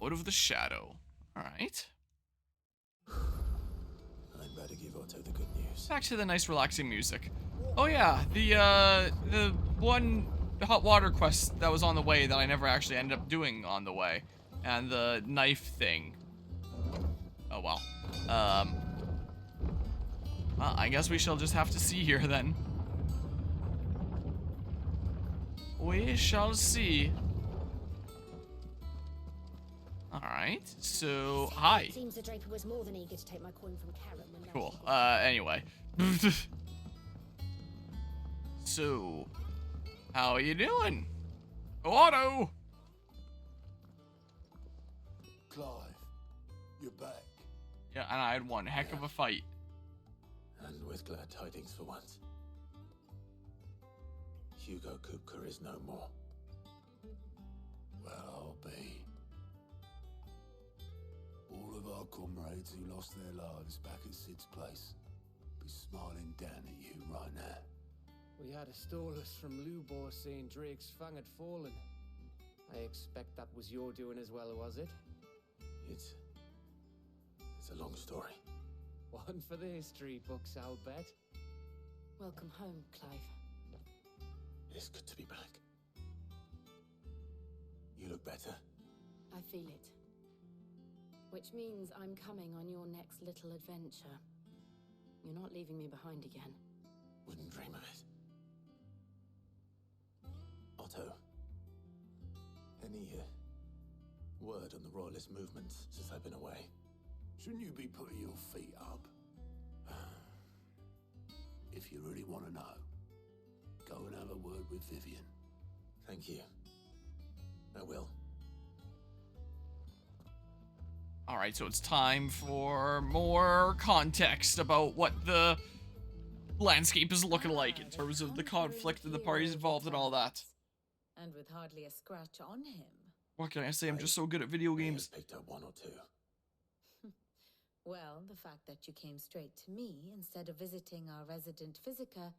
Out of the shadow. Alright. I'd better give Otto the good news. Back to the nice relaxing music. Oh yeah, the one hot water quest that was on the way that I never actually ended up doing on the way. And the knife thing. Oh well. Well, I guess we shall just have to see here then. We shall see. Alright, so, hi. Seems the Draper was more than eager to take my coin from Karen when Cool, anyway. So, how are you doing? Otto! Clive, you're back. Yeah, and I had one heck of a fight. And with glad tidings for once. Hugo Kupka is no more. Well, I'll be. All of our comrades who lost their lives back at Sid's place be smiling down at you right now. We had a stolus from Lubor saying Drake's fang had fallen. I expect that was your doing as well, was it? It's a long story. One for the history books, I'll bet. Welcome home, Clive. It's good to be back. You look better. I feel it. Which means I'm coming on your next little adventure. You're not leaving me behind again. Wouldn't dream of it. Otto, any word on the Royalist movement since I've been away? Shouldn't you be putting your feet up? If you really want to know, go and have a word with Vivian. Thank you. I will. Alright, so it's time for more context about what the landscape is looking like in terms of the conflict and the parties involved and all that. And with hardly a scratch on him. What can I say? I'm just so good at video games. Picked up one or two. Well, the fact that you came straight to me instead of visiting our resident physiker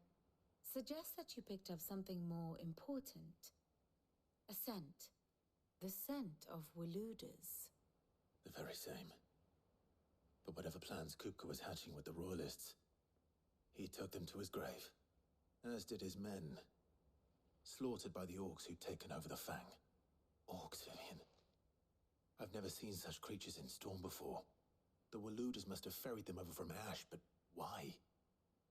suggests that you picked up something more important. A scent. The scent of Waludas. The very same. But whatever plans Kupka was hatching with the Royalists, he took them to his grave, as did his men, slaughtered by the orcs who'd taken over the Fang. Orcs, Vivian. I've never seen such creatures in Storm before. The Waludas must have ferried them over from Ash, but why?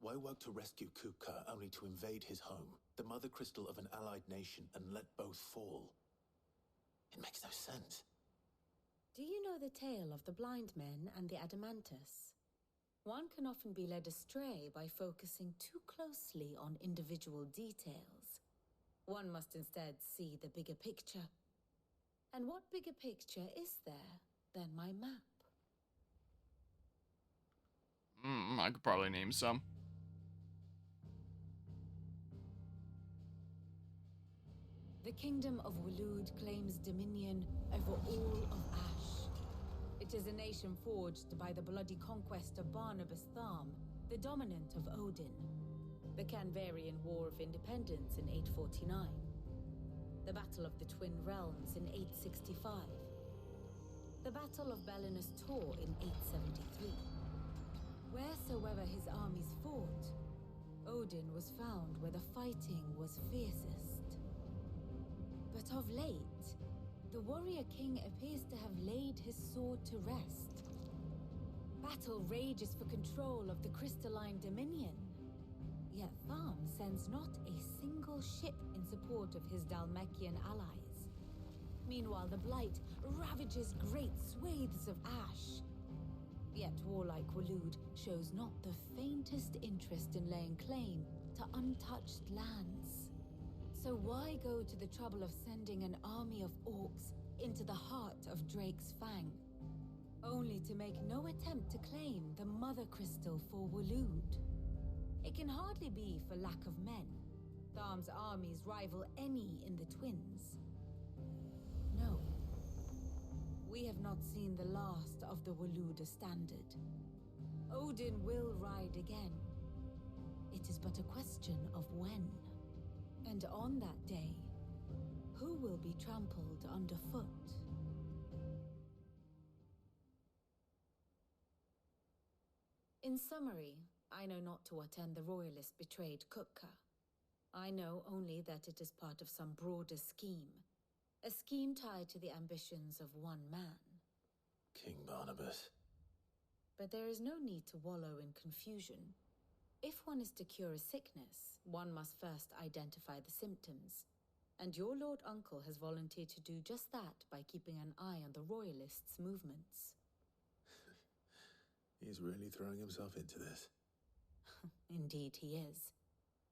Why work to rescue Kupka only to invade his home, the mother crystal of an allied nation, and let both fall? It makes no sense. Do you know the tale of the blind men and the Adamantus? One can often be led astray by focusing too closely on individual details. One must instead see the bigger picture. And what bigger picture is there than my map? I could probably name some. The kingdom of Walud claims dominion over all of Ash. It is a nation forged by the bloody conquest of Barnabas Tharm, the dominant of Odin. The Canvarian War of Independence in 849. The Battle of the Twin Realms in 865. The Battle of Belinus Tor in 873. Wheresoever his armies fought, Odin was found where the fighting was fiercest. But of late, the warrior king appears to have laid his sword to rest. Battle rages for control of the crystalline dominion. Yet Tharm sends not a single ship in support of his Dhalmekian allies. Meanwhile, the Blight ravages great swathes of Ash. Yet warlike Walud shows not the faintest interest in laying claim to untouched lands. So why go to the trouble of sending an army of orcs into the heart of Drake's Fang, only to make no attempt to claim the mother crystal for Walud? It can hardly be for lack of men. Tharm's armies rival any in the Twins. No. We have not seen the last of the Waluda standard. Odin will ride again. It is but a question of when. And on that day, who will be trampled underfoot? In summary, I know not to what end the royalists betrayed Kupka. I know only that it is part of some broader scheme. A scheme tied to the ambitions of one man. King Barnabas. But there is no need to wallow in confusion. If one is to cure a sickness, one must first identify the symptoms. And your Lord Uncle has volunteered to do just that by keeping an eye on the royalists' movements. He's really throwing himself into this. Indeed he is.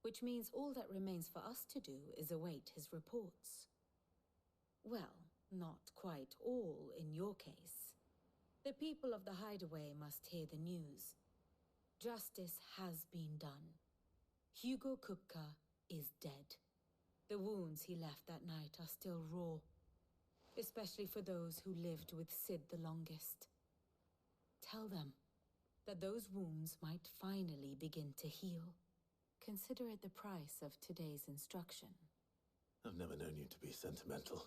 Which means all that remains for us to do is await his reports. Well, not quite all in your case. The people of the Hideaway must hear the news. Justice has been done. Hugo Kupka is dead. The wounds he left that night are still raw, especially for those who lived with Sid the longest. Tell them that those wounds might finally begin to heal. Consider it the price of today's instruction. I've never known you to be sentimental.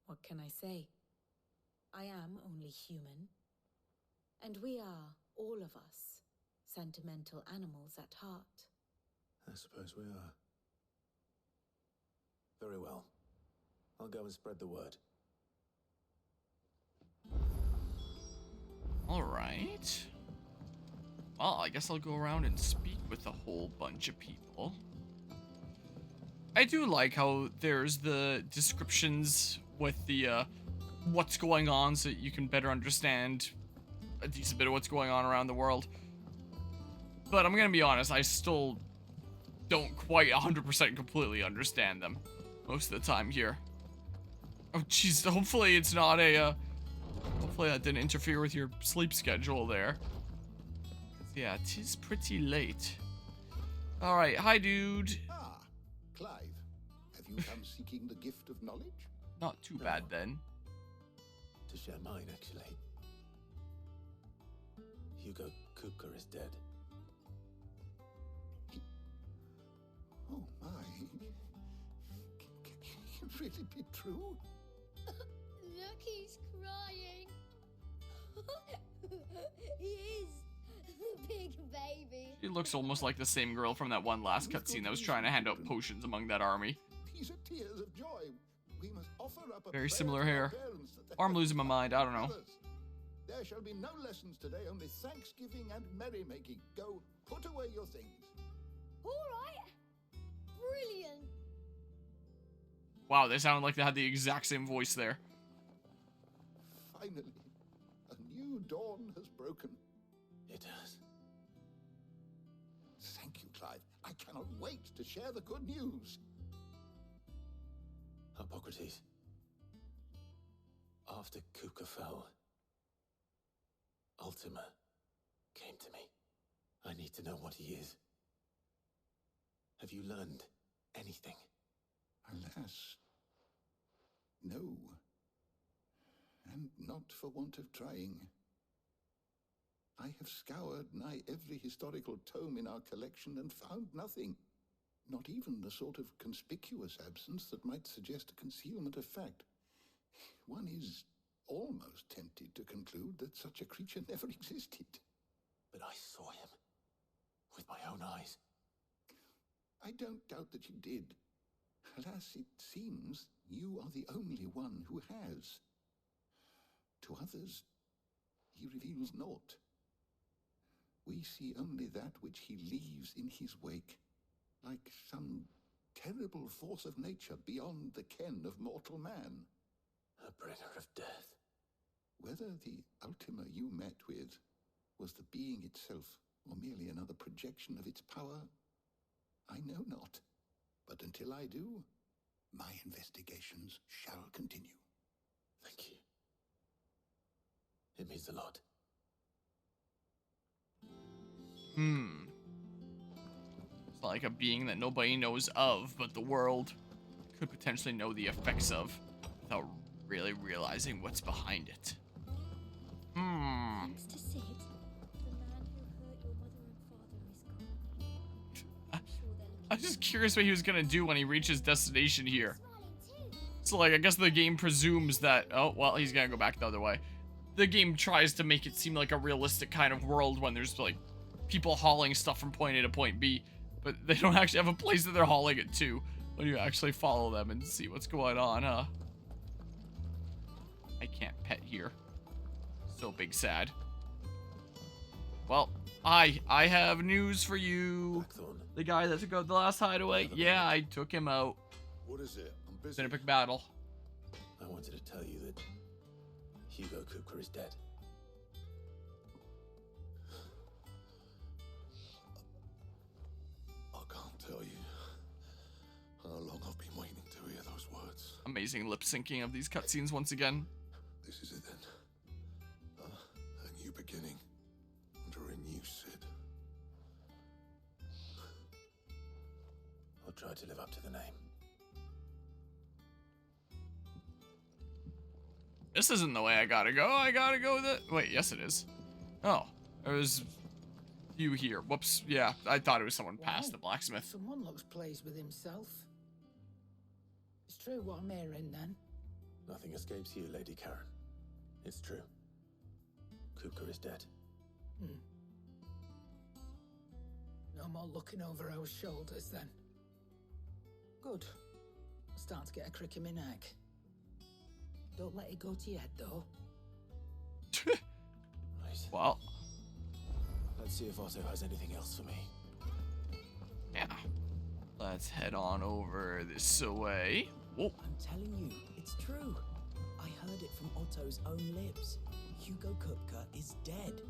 What can I say? I am only human. And we are, all of us, sentimental animals at heart. I suppose we are. Very well. I'll go and spread the word. All right. Well, I guess I'll go around and speak with a whole bunch of people. I do like how there's the descriptions with the what's going on so you can better understand a decent bit of what's going on around the world. But I'm gonna be honest, I still don't quite 100% completely understand them most of the time here. Oh jeez, hopefully it's not a hopefully that didn't interfere with your sleep schedule there. 'Cause yeah, 'tis pretty late. Alright, hi dude. Ah, Clive. Have you come seeking the gift of knowledge? Not too bad then. To share mine, actually. Hugo Kupka is dead. Oh my. Can it really be true? Look, he's crying. He is. Big baby. She looks almost like the same girl from that one last cutscene that was trying to hand out potions among that army. These are tears of joy. We must offer up a Very prayer similar to our hair. parents that they Or I'm have losing my mind, I don't know. others. There shall be no lessons today, only thanksgiving and merrymaking. Go, put away your things. All right. Brilliant. Wow, they sounded like they had the exact same voice there. Finally, a new dawn has broken. It has. Thank you, Clive. I cannot wait to share the good news. Hippocrates. After Kupka fell, Ultima came to me. I need to know what he is. Have you learned anything? Alas, no. And not for want of trying. I have scoured nigh every historical tome in our collection and found nothing. Not even the sort of conspicuous absence that might suggest a concealment of fact. One is almost tempted to conclude that such a creature never existed. But I saw him. With my own eyes. I don't doubt that you did. Alas, it seems you are the only one who has. To others, he reveals naught. We see only that which he leaves in his wake, like some terrible force of nature beyond the ken of mortal man. A bringer of death. Whether the Ultima you met with was the being itself, or merely another projection of its power, I know not. But until I do, my investigations shall continue. Thank you. It means a lot. It's like a being that nobody knows of, but the world could potentially know the effects of without really realizing what's behind it. Thanks to Sid, the man who hurt your mother and father is gone. I'm sure they're looking I'm just curious what he was gonna do when he reaches destination here. So, like, I guess the game presumes that... Oh, well, he's gonna go back the other way. The game tries to make it seem like a realistic kind of world when there's, like, people hauling stuff from point A to point B. But they don't actually have a place that they're hauling it to when you actually follow them and see what's going on, huh? I can't pet here. So big sad. Well, I have news for you. Blackthorn. The guy that took out the last hideaway, yeah, I took him out. What is it? I'm It's busy. been a big battle. I wanted to tell you that Hugo Kupka is dead. I can't tell you how long I've been waiting to hear those words. Amazing lip syncing of these cutscenes once again. This is it then. A new beginning under a new Sid. I'll try to live up to the name. This isn't the way I gotta go. I gotta go wait, yes it is. Oh, there's you here. Whoops. Yeah, I thought it was someone past the blacksmith. Someone looks pleased with himself. It's true what I'm hearing then. Nothing escapes you, Lady Karen. It's true. Kupka is dead. No more looking over our shoulders then. Good. I'm starting to get a crick in my neck. Don't let it go to your head though. Right. Well, Let's see if Otto has anything else for me. yeah. Let's head on over this way. Whoa. I'm telling you, it's true. I heard it from Otto's own lips. Hugo Kupka is dead.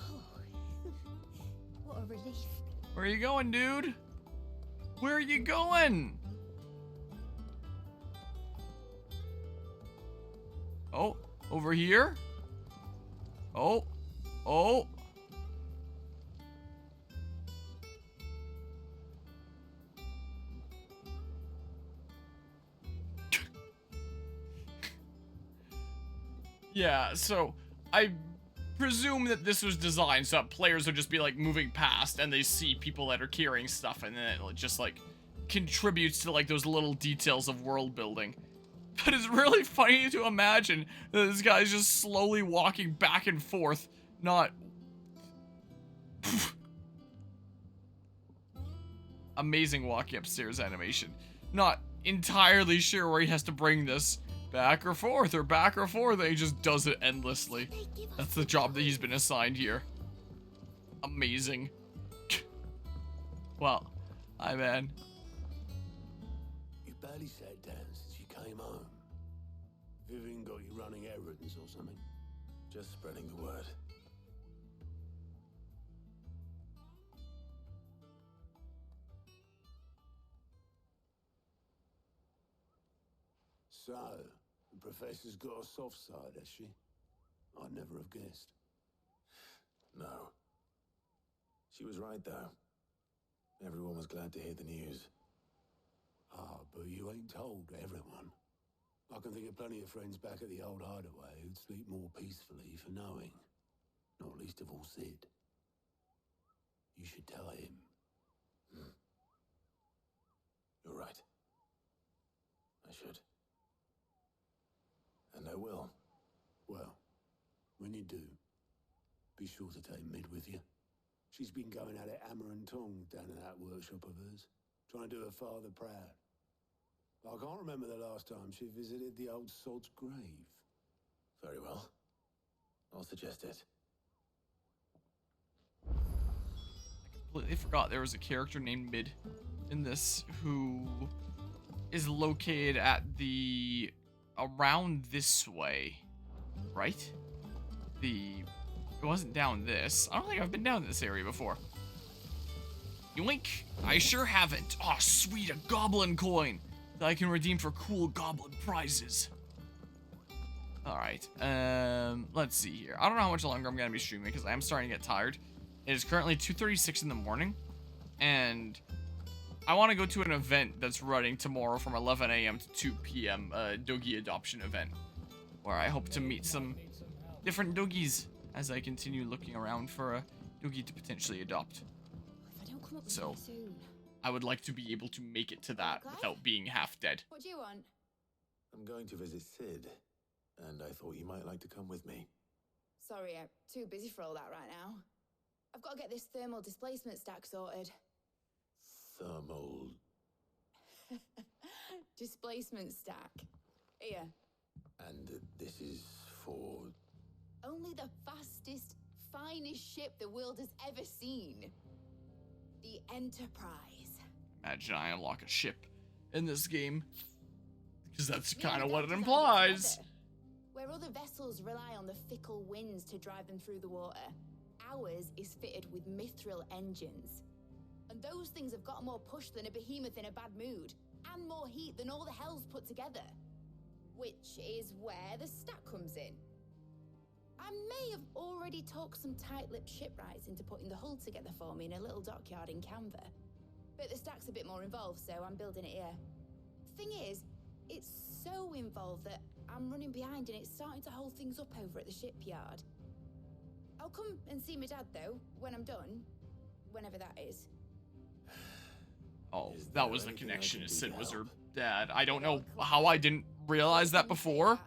Oh, what a relief. Where are you going, dude? Where are you going? Oh, over here? Oh, oh. Yeah, so I presume that this was designed so that players would just be like moving past and they see people that are carrying stuff and then it just like contributes to like those little details of world building. But it's really funny to imagine that this guy's just slowly walking back and forth, not... Amazing walking upstairs animation. Not entirely sure where he has to bring this back or forth, and he just does it endlessly. That's the job that he's been assigned here. Amazing. Well, hi man. You barely sat down since you came home. Vivian got you running errands or something? Just spreading the word. So, the professor's got a soft side, has she? I'd never have guessed. No. She was right, though. Everyone was glad to hear the news. Ah, but you ain't told everyone. I can think of plenty of friends back at the old hideaway who'd sleep more peacefully for knowing. Not least of all Sid. You should tell him. You're right. I should. And I will. Well, when you do, be sure to take Mid with you. She's been going at it hammer and tongs down in that workshop of hers, trying to do her father proud. I can't remember the last time she visited the old sod's grave. Very well. I'll suggest it. I completely forgot there was a character named Mid in this who is located at the... around this way, right? It wasn't down this. I don't think I've been down this area before. Yoink! I sure haven't. Oh, sweet, a goblin coin that I can redeem for cool goblin prizes. Alright, let's see here. I don't know how much longer I'm gonna be streaming because I am starting to get tired. It is currently 2:36 in the morning, and I want to go to an event that's running tomorrow from 11 a.m. to 2 p.m. Doggy adoption event, where I hope to meet some different doggies as I continue looking around for a doggy to potentially adopt. If I don't come up with So, something soon. I would like to be able to make it to that Okay. without being half dead. What do you want? I'm going to visit Sid, and I thought you might like to come with me. Sorry, I'm too busy for all that right now. I've got to get this thermal displacement stack sorted. Thermal... Displacement stack. Here. And this is for... Only the fastest, finest ship the world has ever seen. The Enterprise. Imagine I unlock a ship in this game. Because that's Me kind of and what it Dad designed implies. together. Where other vessels rely on the fickle winds to drive them through the water, ours is fitted with mithril engines. And those things have got more push than a behemoth in a bad mood, and more heat than all the hells put together. Which is where the stack comes in. I may have already talked some tight-lipped shipwrights into putting the hull together for me in a little dockyard in Canva. But the stack's a bit more involved, so I'm building it here. Thing is, it's so involved that I'm running behind and it's starting to hold things up over at the shipyard. I'll come and see my dad, though, when I'm done. Whenever that is. Oh, Is that there was the anything I connection. can Is do Sid to was her help? dad. I don't know how I didn't realize that before.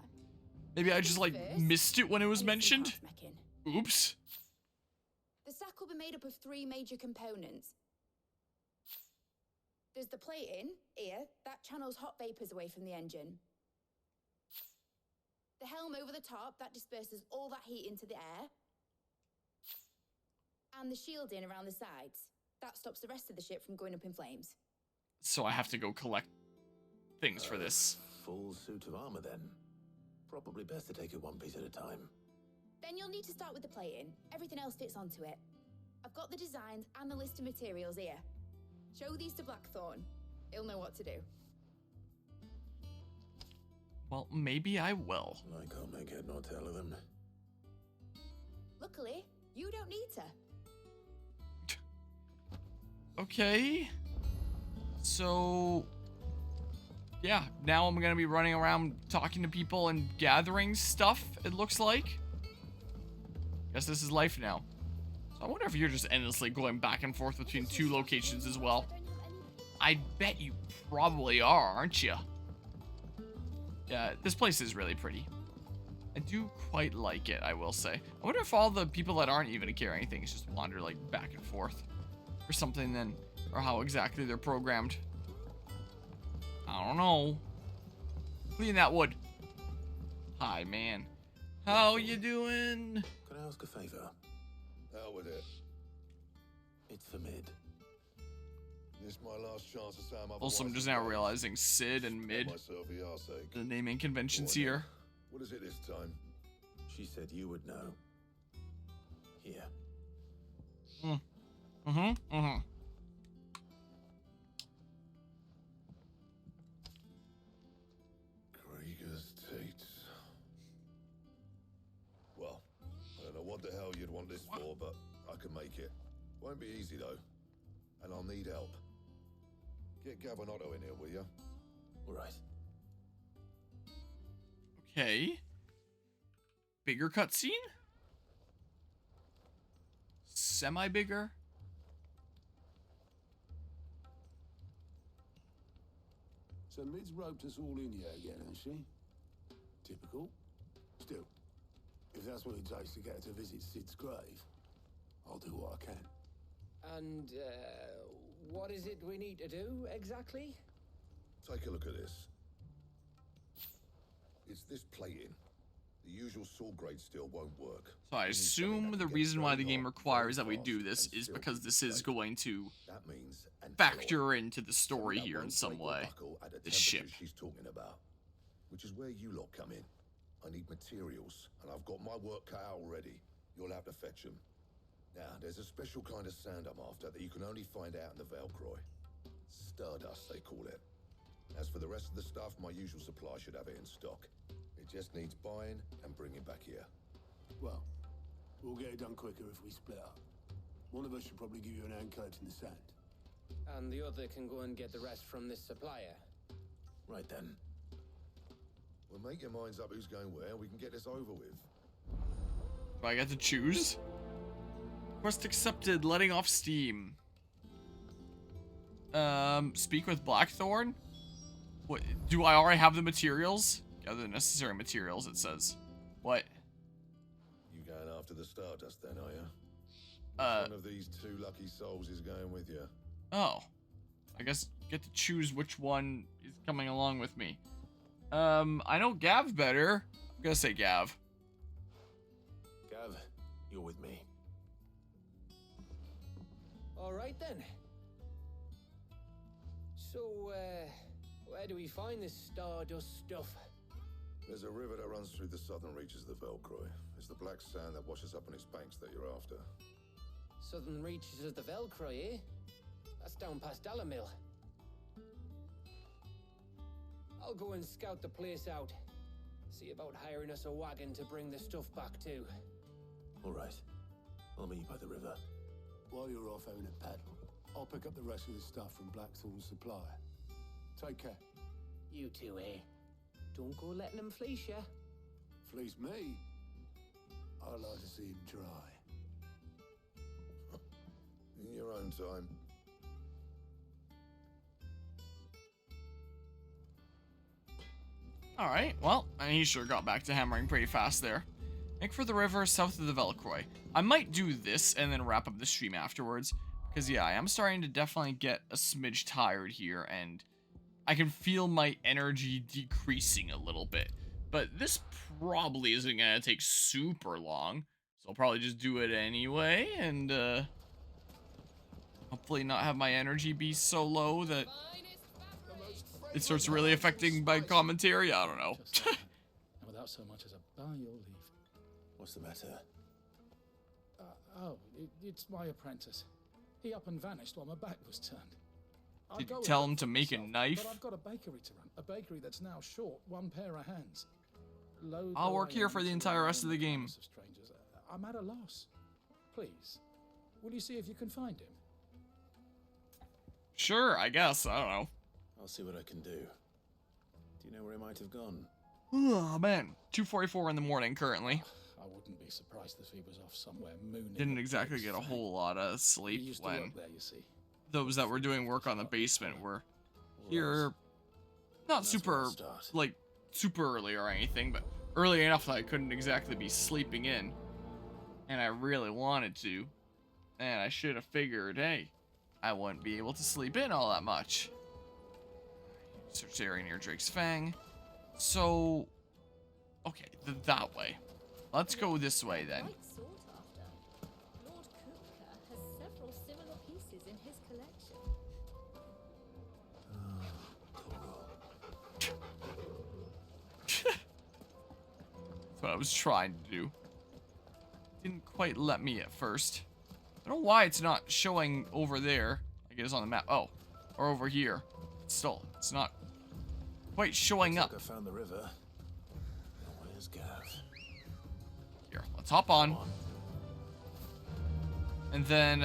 Maybe I just, like, missed it when it was mentioned. Oops. The stack will be made up of 3 major components. There's the plating, here, that channels hot vapors away from the engine. The helm over the top, that disperses all that heat into the air. And the shielding around the sides. That stops the rest of the ship from going up in flames. So I have to go collect things for this. Full suit of armor, then. Probably best to take it one piece at a time. Then you'll need to start with the plating. Everything else fits onto it. I've got the designs and the list of materials here. Show these to Blackthorn. He'll know what to do. Well, maybe I will. I can't make head nor tail of them. Luckily, you don't need to. Okay. So, yeah, now I'm gonna be running around talking to people and gathering stuff, it looks like. Guess this is life now. So I wonder if you're just endlessly going back and forth between 2 locations as well. I bet you probably are, aren't you? Yeah, this place is really pretty. I do quite like it, I will say. I wonder if all the people that aren't even carrying things just wander, like, back and forth. Or something then, or how exactly they're programmed. I don't know. Clean that wood. Hi, man. How you doing? Can I ask a favor? Out with it. It's for Mid. This is my last chance to say I'm Also, I'm just now realizing Sid and Mid, myself a yardsake. the naming conventions Go on, here. What is it this time? She said you would know. Here. Krieger's Tates. Well, I don't know what the hell you'd want this for, but I can make it. Won't be easy though, and I'll need help. Get Gavin Otto in here, will ya? All right. Okay. Bigger cutscene? Semi-bigger? So Mid's roped us all in here again, has she? Typical. Still, if that's what it takes to get her to visit Sid's grave, I'll do what I can. And, what is it we need to do, exactly? Take a look at this. It's this plating. The usual sword grade steel won't work. So I assume the reason why the game requires that we do this is because this is going to That means an factor into the story Something that here in won't some break or way. buckle at the The ship. temperature she's talking about, which is where you lot come in. I need materials, and I've got my work cut out already. You'll have to fetch them. Now, there's a special kind of sand I'm after that you can only find out in the Velcroy. Stardust, they call it. As for the rest of the stuff, my usual supply should have it in stock. It just needs buying and bringing back here. Well, we'll get it done quicker if we split up. One of us should probably give you an hand collecting the sand. And the other can go and get the rest from this supplier. Right then. Well, make your minds up who's going where, we can get this over with. Do I get to choose? Quest accepted, letting off steam. Speak with Blackthorn? What, do I already have the materials? Gather the necessary materials, it says. What? You going after the Stardust then, are you? Which one of these two lucky souls is going with you? Oh. I guess get to choose which one is coming along with me. I know Gav better. I'm gonna say Gav. Gav, you're with me. All right then. So, where do we find this Stardust stuff? There's a river that runs through the southern reaches of the Velcroy. It's the black sand that washes up on its banks that you're after. Southern reaches of the Velcroy, eh? That's down past Dalamil. I'll go and scout the place out. See about hiring us a wagon to bring the stuff back to. All right. I'll meet you by the river. While you're off having a paddle, I'll pick up the rest of the stuff from Blackthorn's supplier. Take care. You two, eh? Don't go letting them fleece ya. Fleece me? I'd like to see him try. In your own time. Alright, well, he sure got back to hammering pretty fast there. Make for the river south of the Velcroy. I might do this and then wrap up the stream afterwards. Because, yeah, I am starting to definitely get a smidge tired here, and I can feel my energy decreasing a little bit. But this probably isn't going to take super long. So I'll probably just do it anyway, and hopefully not have my energy be so low that it starts really affecting my commentary. I don't know. Without so much as a bow, you'll leave. What's the matter? It's my apprentice. He up and vanished while my back was turned. Did you tell him to make a knife? But I've got a bakery to run. A bakery that's now short one pair of hands. I'll work here for the entire rest of the game. Strangers. I'm at a loss. Please, will you see if you can find him? Sure, I guess. I don't know. I'll see what I can do. Do you know where he might have gone? Oh, man. 2:44 in the morning currently. I wouldn't be surprised if he was off somewhere mooning. Didn't exactly get a whole lot of sleep when there, you see. Those that were doing work on the basement were here. Not super, like, super early or anything, but early enough that I couldn't exactly be sleeping in. And I really wanted to. And I should have figured, hey, I wouldn't be able to sleep in all that much. Search the area near Drake's Fang. So, okay, that way. Let's go this way then. Quite sought after. Lord Kupka has several similar pieces in his collection. That's what I was trying to do. Didn't quite let me at first. I don't know why it's not showing over there. Like it is on the map. Oh, or over here. Still, it's not quite showing up. I found the river. Where's Gav? Here, let's hop on. And then,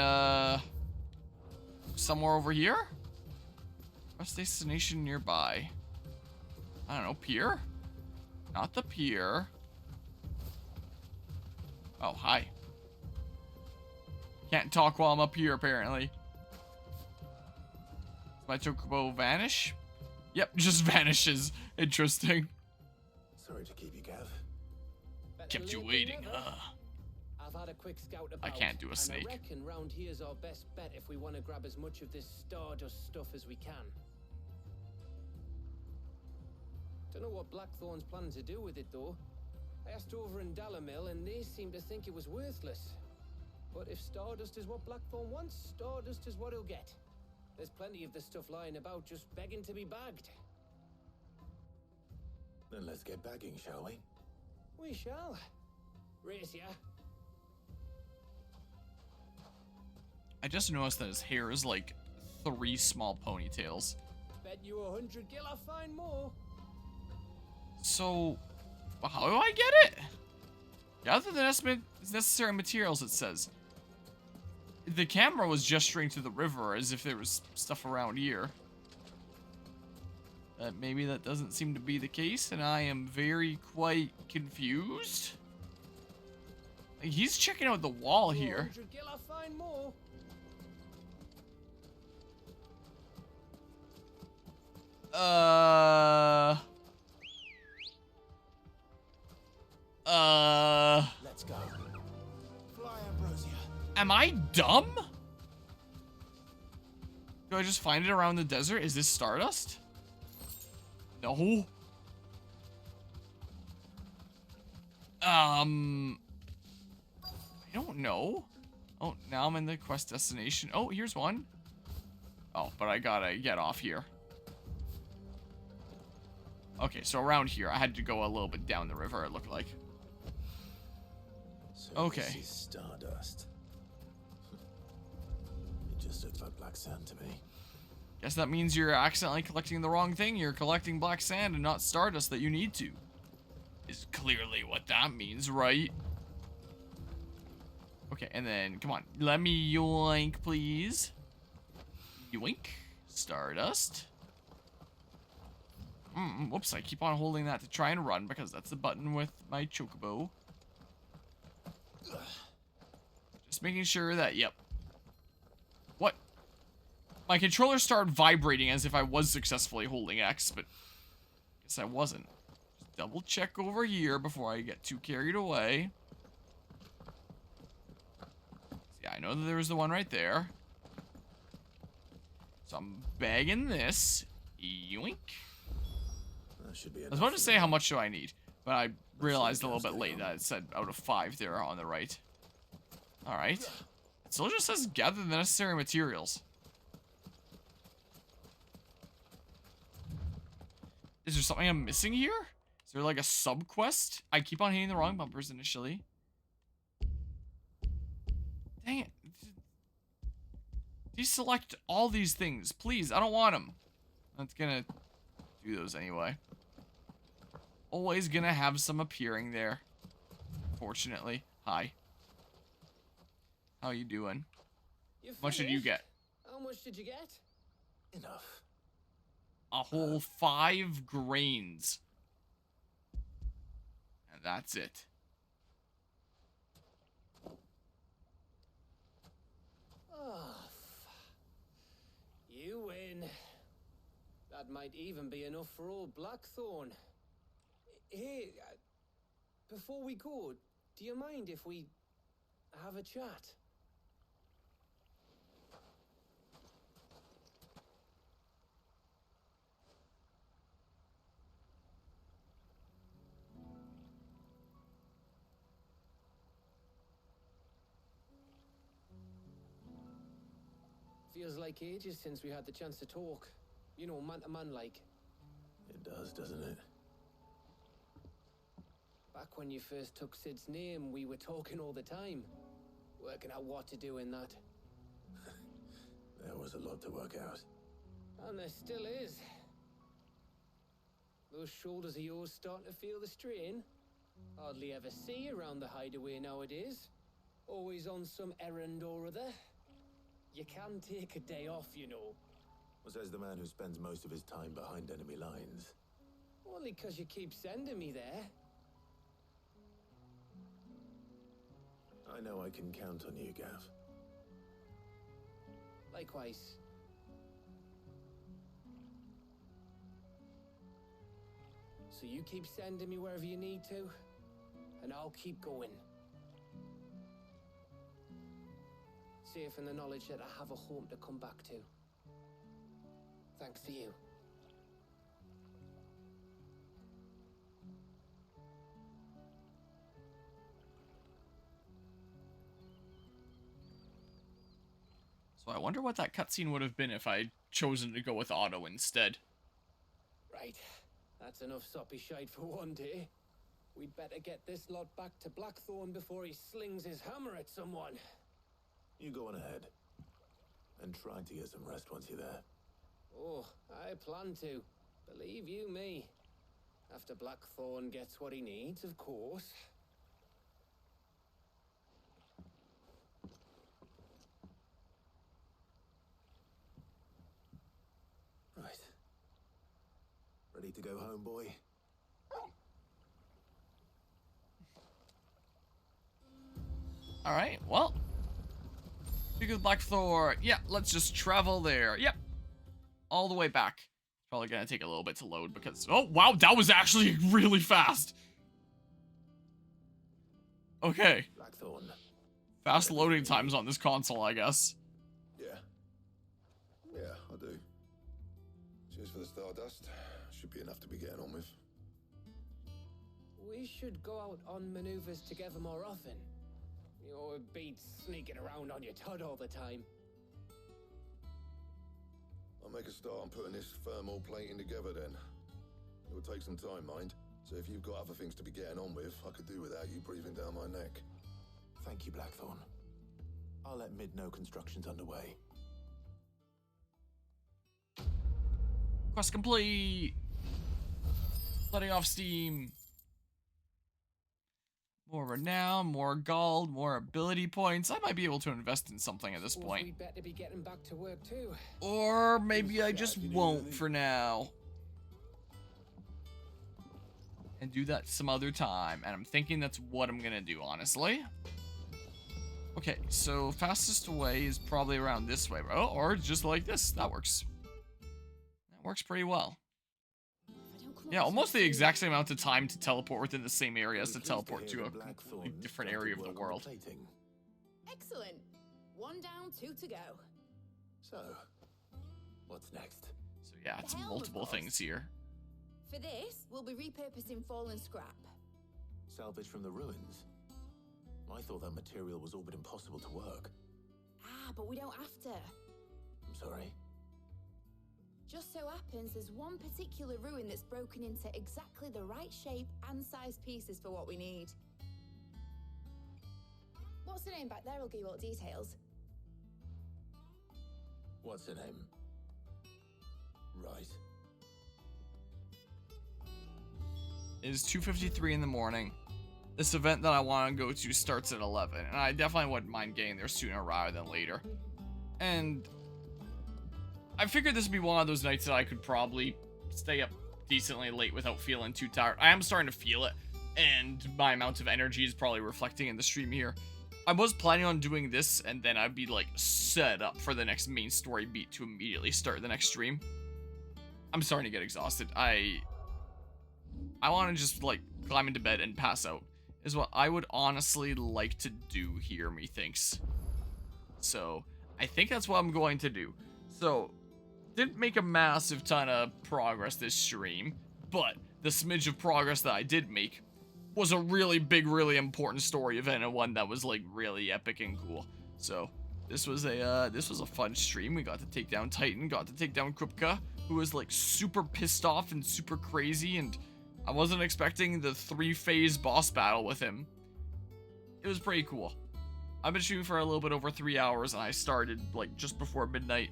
somewhere over here? Rest destination nearby. I don't know, pier? Not the pier. Oh, hi. Can't talk while I'm up here, apparently. Does my chocobo vanish? Yep, just vanishes. Interesting. Sorry to keep you, Gav. Kept you waiting, huh? I've had a quick scout about, I can't do a snake. And I reckon round here's our best bet if we want to grab as much of this Stardust stuff as we can. Don't know what Blackthorn's planning to do with it, though. I asked over in Dalamil, and they seem to think it was worthless. But if Stardust is what Blackthorn wants, Stardust is what he'll get. There's plenty of this stuff lying about, just begging to be bagged. Then let's get bagging, shall we? We shall. Race ya. I just noticed that his hair is like 3 small ponytails. Bet you 100 gil I'll find more. So, how do I get it? Gather the necessary materials, it says. The camera was gesturing to the river as if there was stuff around here. Maybe that doesn't seem to be the case, and I am quite confused. He's checking out the wall here. 100 gil I'll find more. Let's go. Fly, Ambrosia. Am I dumb? Do I just find it around the desert? Is this Stardust? No. I don't know. Oh, now I'm in the quest destination. Oh, here's one. Oh, but I gotta get off here. Okay, so around here, I had to go a little bit down the river, it looked like. So Okay. This is Stardust. It just looks like black sand to me. Guess that means you're accidentally collecting the wrong thing. You're collecting black sand and not Stardust that you need to. Is clearly what that means, right? Okay, and then, come on. Let me yoink, please. Yoink. Stardust. Whoops, I keep on holding that to try and run because that's the button with my chocobo. Just making sure that, yep. What? My controller started vibrating as if I was successfully holding X, but I guess I wasn't. Just double check over here before I get too carried away. Yeah, I know that there was the one right there. So I'm bagging this. Yoink. That should be I was about to say how much do I need, but I realized a little bit late that it said out of 5 there on the right. Alright. It still just says gather the necessary materials. Is there something I'm missing here? Is there like a sub-quest? I keep on hitting the wrong bumpers initially. Dang it. Deselect all these things, please. I don't want them. That's gonna do those anyway. Always gonna have some appearing there. Fortunately. Hi. How you doing? You How much did you get? How much did you get? Enough. A whole 5 grains. And that's it. Oh, you win. That might even be enough for old Blackthorn. Hey, before we go, do you mind if we have a chat? Feels like ages since we had the chance to talk. You know, man to man like. It does, doesn't it? Back when you first took Sid's name, we were talking all the time. Working out what to do in that. There was a lot to work out. And there still is. Those shoulders of yours starting to feel the strain. Hardly ever see you around the hideaway nowadays. Always on some errand or other. You can take a day off, you know. Says the man who spends most of his time behind enemy lines. Only 'cause you keep sending me there. I know I can count on you, Gav. Likewise. So you keep sending me wherever you need to, and I'll keep going. Safe in the knowledge that I have a home to come back to. Thanks to you. So I wonder what that cutscene would have been if I'd chosen to go with Otto instead. Right. That's enough soppy shite for one day. We'd better get this lot back to Blackthorn before he slings his hammer at someone. You go on ahead. And try to get some rest once you're there. Oh, I plan to. Believe you me. After Blackthorn gets what he needs, of course. Right. Ready to go home, boy? Alright, well. Speak of Blackthorn. Yeah, let's just travel there. Yep. All the way back. Probably gonna take a little bit to load because, oh wow, that was actually really fast. Okay. Blackthorn. Fast loading times on this console, I guess. Yeah. Yeah, I do. Cheers for the Stardust. Should be enough to be getting on with. We should go out on maneuvers together more often. You're beat sneaking around on your tud all the time. I'll make a start on putting this thermal plating together then. It will take some time, mind. So if you've got other things to be getting on with, I could do without you breathing down my neck. Thank you, Blackthorn. I'll let Mid know construction's underway. Quest complete. Letting off steam. More renown, more gold, more ability points. I might be able to invest in something at this point. We'd better be getting back to work too. Or maybe I just won't for now. And do that some other time. And I'm thinking that's what I'm gonna do, honestly. Okay, so fastest way is probably around this way, bro. Or just like this. That works. That works pretty well. Yeah, almost the exact same amount of time to teleport within the same area as to teleport to a completely different area of the world. Excellent. 1 down, 2 to go. So, what's next? So yeah, it's multiple things here. For this, we'll be repurposing fallen scrap. Salvage from the ruins? I thought that material was all but impossible to work. Ah, but we don't have to. I'm sorry. Just so happens there's one particular ruin that's broken into exactly the right shape and size pieces for what we need. What's the name back there? I'll give you all the details. What's her name? Right. It is 2:53 in the morning. This event that I want to go to starts at 11, and I definitely wouldn't mind getting there sooner rather than later. And I figured this would be one of those nights that I could probably stay up decently late without feeling too tired. I am starting to feel it, and my amount of energy is probably reflecting in the stream here. I was planning on doing this, and then I'd be like set up for the next main story beat to immediately start the next stream. I'm starting to get exhausted. I want to just like climb into bed and pass out is what I would honestly like to do here, methinks. So I think that's what I'm going to do. So didn't make a massive ton of progress this stream, but the smidge of progress that I did make was a really big, really important story event, and one that was like really epic and cool. So this was a fun stream. We got to take down Titan, got to take down Kupka, who was like super pissed off and super crazy, and I wasn't expecting the 3-phase boss battle with him. It was pretty cool. I've been shooting for a little bit over 3 hours, and I started like just before midnight.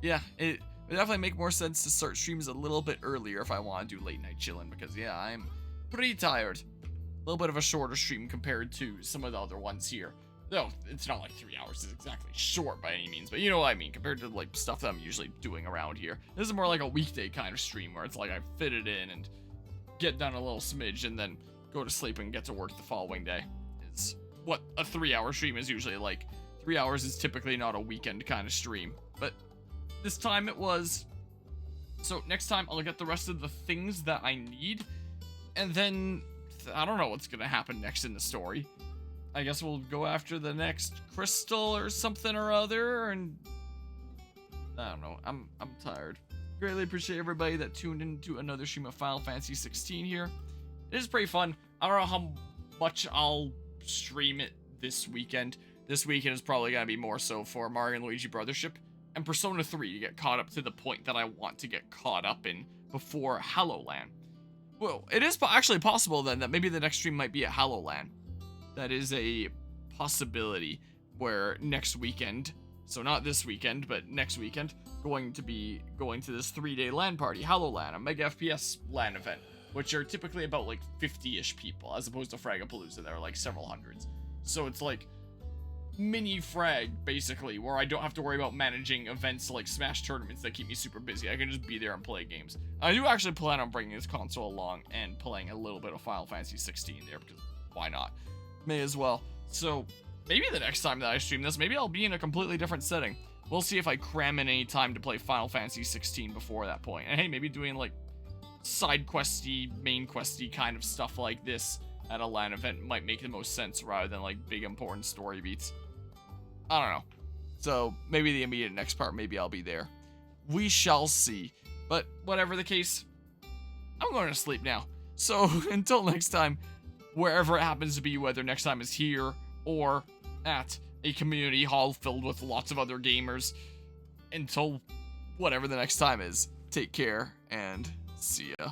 Yeah, it would definitely make more sense to start streams a little bit earlier if I want to do late night chilling, because yeah, I'm pretty tired. A little bit of a shorter stream compared to some of the other ones here. Though, it's not like 3 hours is exactly short by any means, but you know what I mean, compared to like stuff that I'm usually doing around here. This is more like a weekday kind of stream where it's like I fit it in and get done a little smidge and then go to sleep and get to work the following day. It's what a 3-hour stream is usually like. 3 hours is typically not a weekend kind of stream, but this time it was. So next time I'll get the rest of the things that I need, and then I don't know what's gonna happen next in the story. I guess we'll go after the next crystal or something or other, and I don't know. I'm tired. Greatly appreciate everybody that tuned into another stream of Final Fantasy 16 here. It is pretty fun. I don't know how much I'll stream it this weekend. This weekend is probably gonna be more so for Mario and Luigi Brothership and Persona 3 to get caught up to the point that I want to get caught up in before Hallowland. Well, it is actually possible then that maybe the next stream might be at Hallowland. That is a possibility where next weekend, so not this weekend, but next weekend, going to be going to this 3-day LAN party, Hallowland, a Mega FPS LAN event, which are typically about like 50-ish people, as opposed to Fragapalooza, there are like several hundreds. So it's like mini frag, basically, where I don't have to worry about managing events like Smash tournaments that keep me super busy. I can just be there and play games. I do actually plan on bringing this console along and playing a little bit of Final Fantasy 16 there, because why not? May as well. So maybe the next time that I stream this, maybe I'll be in a completely different setting. We'll see if I cram in any time to play Final Fantasy 16 before that point. And hey, maybe doing like side questy, main questy kind of stuff like this at a LAN event might make the most sense rather than like big important story beats. I don't know. So maybe the immediate next part, maybe I'll be there. We shall see. But whatever the case, I'm going to sleep now. So until next time, wherever it happens to be, whether next time is here or at a community hall filled with lots of other gamers, until whatever the next time is, take care and see ya.